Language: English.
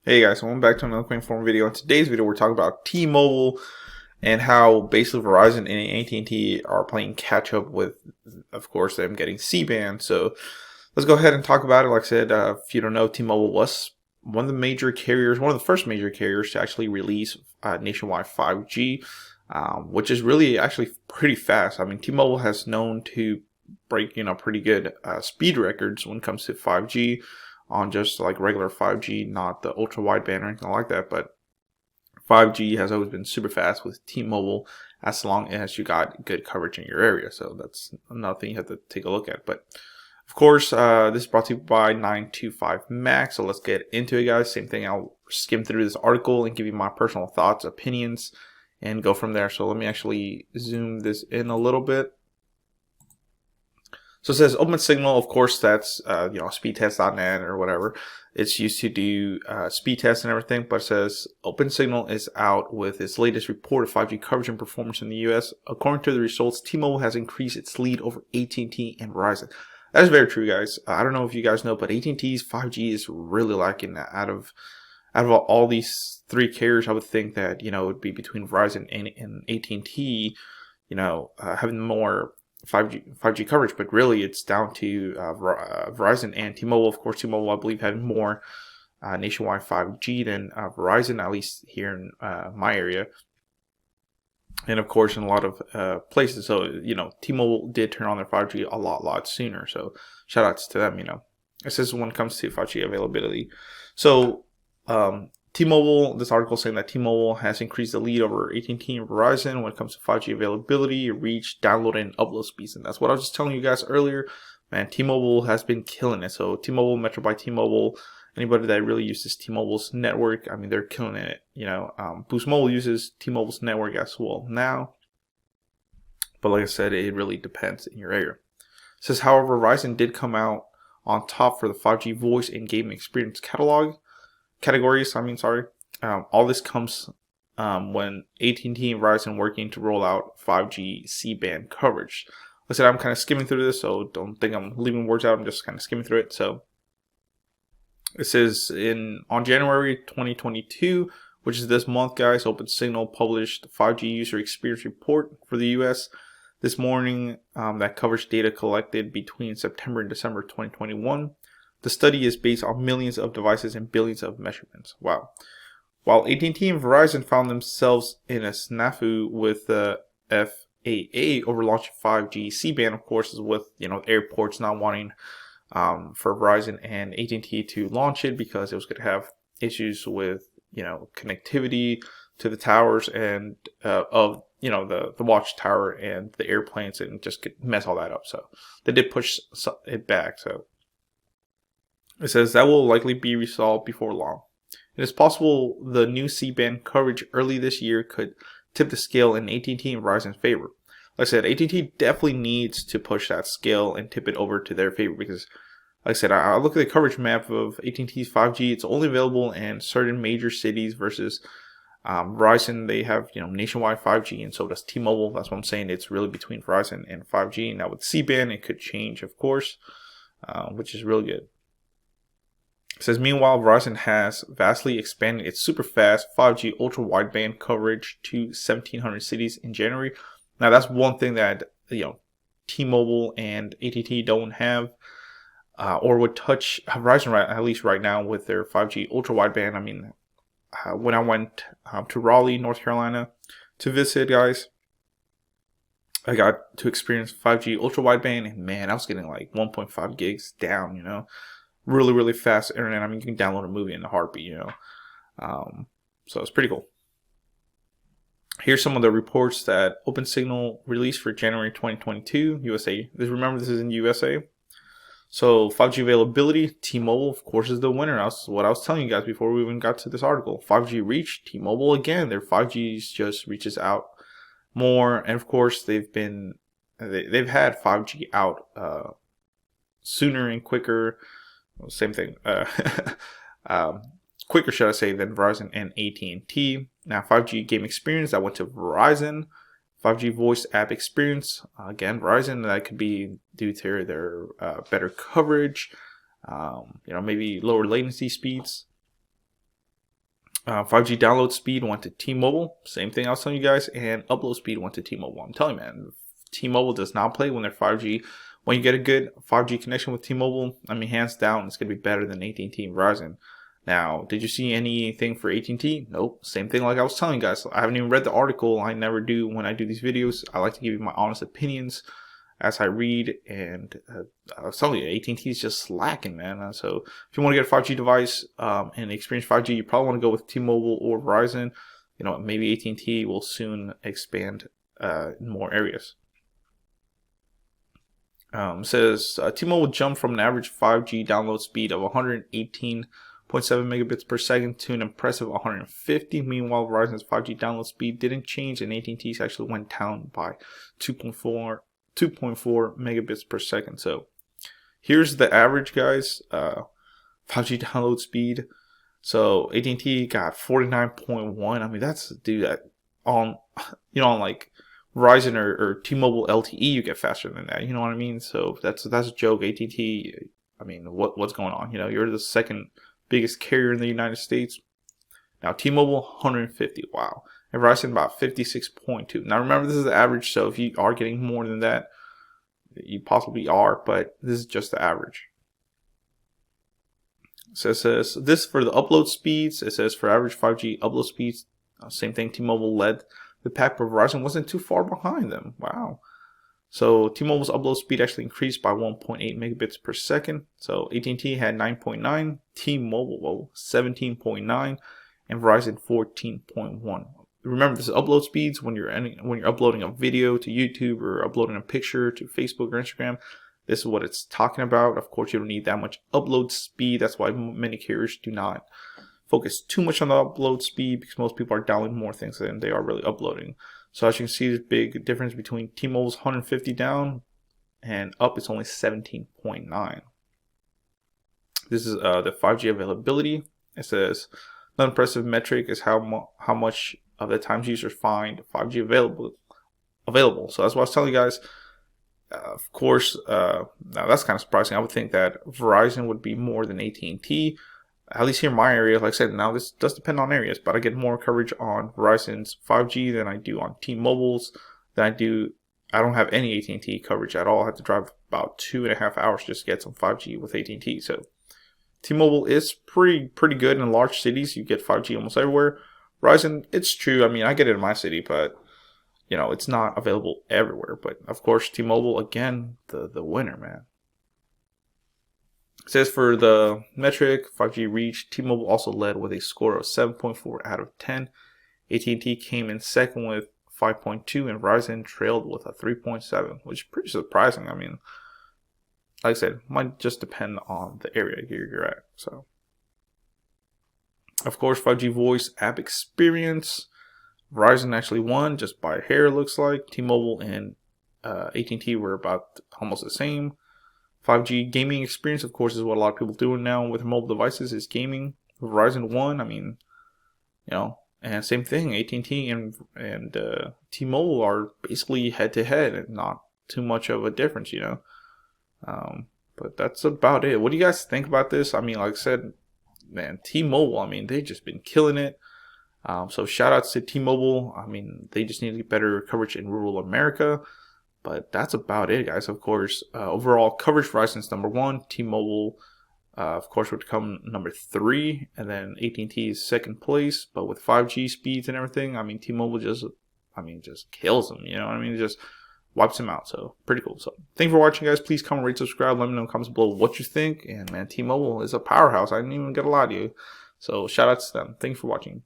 Hey guys, so welcome back to another Quick Inform video. In today's video, we're talking about T-Mobile and how basically Verizon and AT&T are playing catch up with, of course, them getting C-band. So let's go ahead and talk about it. Like I said, if you don't know, T-Mobile was one of the major carriers, one of the first major carriers to actually release nationwide 5G, which is really actually pretty fast. I mean, T-Mobile has known to break, pretty good speed records when it comes to 5G on just like regular 5G, not the ultra wideband or anything like that. But 5G has always been super fast with T-Mobile as long as you got good coverage in your area. So that's another thing you have to take a look at. But of course, this is brought to you by 925 Max. So let's get into it, guys. Same thing. I'll skim through this article and give you my personal thoughts, opinions, and go from there. So let me actually zoom this in a little bit. So it says Open Signal, of course, that's, speedtest.net or whatever. It's used to do speed tests and everything, but it says Open Signal is out with its latest report of 5G coverage and performance in the US. According to the results, T-Mobile has increased its lead over AT&T and Verizon. That is very true, guys. I don't know if you guys know, but AT&T's 5G is really lacking. Out of all these three carriers, I would think that, it would be between Verizon and AT&T, having more 5G coverage, but really it's down to Verizon and T-Mobile. Of course, T-Mobile, I believe, had more nationwide 5G than Verizon, at least here in my area, and of course in a lot of places. So T-Mobile did turn on their 5G a lot sooner. So shout outs to them. It says when it comes to 5G availability. So T-Mobile, this article saying that T-Mobile has increased the lead over AT&T and Verizon when it comes to 5G availability, reach, download, and upload speeds. And that's what I was just telling you guys earlier. Man, T-Mobile has been killing it. So T-Mobile, Metro by T-Mobile, anybody that really uses T-Mobile's network, I mean, they're killing it. Boost Mobile uses T-Mobile's network as well now. But like I said, it really depends in your area. It says, however, Verizon did come out on top for the 5G voice and game experience categories. All this comes when AT&T and Verizon working to roll out 5G C-band coverage. Like I said, I'm kind of skimming through this, so don't think I'm leaving words out. I'm just kind of skimming through it. So it says on January 2022, which is this month, guys, Open Signal published 5G user experience report for the US this morning that covers data collected between September and December 2021. The study is based on millions of devices and billions of measurements. Wow. While AT&T and Verizon found themselves in a snafu with the FAA over launching 5G C-band, of course, is with airports not wanting for Verizon and AT&T to launch it because it was going to have issues with connectivity to the towers and of the watchtower and the airplanes, and just could mess all that up. So they did push it back. So it says that will likely be resolved before long. It is possible the new C-band coverage early this year could tip the scale in AT&T and Verizon's favor. Like I said, AT&T definitely needs to push that scale and tip it over to their favor because, like I said, I look at the coverage map of AT&T's 5G. It's only available in certain major cities versus Verizon. They have nationwide 5G, and so does T-Mobile. That's what I'm saying. It's really between Verizon and 5G. Now with C-band, it could change, of course, which is really good. It says, meanwhile, Verizon has vastly expanded its super fast 5G ultra wideband coverage to 1,700 cities in January. Now, that's one thing that T-Mobile and AT&T don't have, or would touch Verizon at least right now with their 5G ultra wideband. I mean, when I went to Raleigh, North Carolina, to visit, guys, I got to experience 5G ultra wideband, and man, I was getting like 1.5 gigs down. Really fast internet. I mean, you can download a movie in a heartbeat, so it's pretty cool. Here's some of the reports that Open Signal released for January 2022, USA. Remember, this is in USA. So 5G availability, T-Mobile, of course, is the winner. That's what I was telling you guys before we even got to this article. 5G reach, T-Mobile again. Their 5G just reaches out more, and of course, they've had 5G out sooner and quicker. Same thing, quicker, should I say, than Verizon and AT&T. Now, 5G game experience, that went to Verizon. 5G voice app experience, again, Verizon. That could be due to their better coverage, maybe lower latency speeds. 5G download speed went to T-Mobile. Same thing I was telling you guys. And upload speed went to T-Mobile. I'm telling you, man, T-Mobile does not play when they're 5G. When you get a good 5G connection with T-Mobile, I mean, hands down, it's going to be better than AT&T and Verizon. Now, did you see anything for AT&T? Nope. Same thing like I was telling you guys. I haven't even read the article. I never do when I do these videos. I like to give you my honest opinions as I read, and I was telling you, AT&T is just slacking, man. So if you want to get a 5G device and experience 5G, you probably want to go with T-Mobile or Verizon. You know, maybe AT&T will soon expand in more areas. Says T-Mobile jumped from an average 5G download speed of 118.7 megabits per second to an impressive 150. Meanwhile, Verizon's 5G download speed didn't change, and AT&T's actually went down by 2.4 megabits per second. So here's the average, guys. 5G download speed. So AT&T got 49.1. I mean, that's, dude, that on, you know, on like Verizon or T-Mobile LTE, you get faster than that. You know what I mean? So that's a joke. AT&T, I mean, what's going on? You know, you're the second biggest carrier in the United States. Now T-Mobile 150. Wow. And Verizon about 56.2. Now remember, this is the average, so if you are getting more than that, you possibly are, but this is just the average. So it says this for the upload speeds. It says for average 5G upload speeds, same thing. T-Mobile led the pack, but Verizon wasn't too far behind them. Wow. So T-Mobile's upload speed actually increased by 1.8 megabits per second. So AT&T had 9.9, T-Mobile 17.9, and Verizon 14.1. Remember, this is upload speeds when you're uploading a video to YouTube or uploading a picture to Facebook or Instagram. This is what it's talking about. Of course, you don't need that much upload speed. That's why many carriers do not focus too much on the upload speed, because most people are downloading more things than they are really uploading. So as you can see, there's a big difference between T-Mobile's 150 down and up. It's only 17.9. This is the 5G availability. It says the impressive metric is how much of the times users find 5G available. So that's what I was telling you guys. Of course, now that's kind of surprising. I would think that Verizon would be more than AT&T. At least here in my area. Like I said, now this does depend on areas, but I get more coverage on Verizon's 5G than I do on T-Mobile's. I don't have any AT&T coverage at all. I have to drive about 2.5 hours just to get some 5G with AT&T. So T-Mobile is pretty good in large cities. You get 5G almost everywhere. Verizon, it's true. I mean, I get it in my city, but you know, it's not available everywhere. But of course, T-Mobile, again, the winner, man. It says for the metric 5G reach, T-Mobile also led with a score of 7.4 out of 10. AT&T came in second with 5.2, and Verizon trailed with a 3.7, which is pretty surprising. I mean, like I said, might just depend on the area you're at. So, of course, 5G voice app experience, Verizon actually won just by a hair, looks like. T-Mobile and AT&T were about almost the same. 5G gaming experience, of course, is what a lot of people are doing now with mobile devices, is gaming. Verizon won. I mean, you know, and same thing. AT&T and T-Mobile are basically head to head, and not too much of a difference, you know. But that's about it. What do you guys think about this? I mean, like I said, man, T-Mobile, I mean, they've just been killing it. So shout outs to T-Mobile. I mean, they just need to get better coverage in rural America. But that's about it, guys. Of course, overall coverage, Verizon's number 1. T-Mobile, of course, would come number 3. And then AT&T is second place. But with 5G speeds and everything, I mean, T-Mobile just kills them. You know what I mean? It just wipes them out. So pretty cool. So thank you for watching, guys. Please comment, rate, subscribe. Let me know in the comments below what you think. And man, T-Mobile is a powerhouse. I didn't even get a lie to you. So shout out to them. Thank you for watching.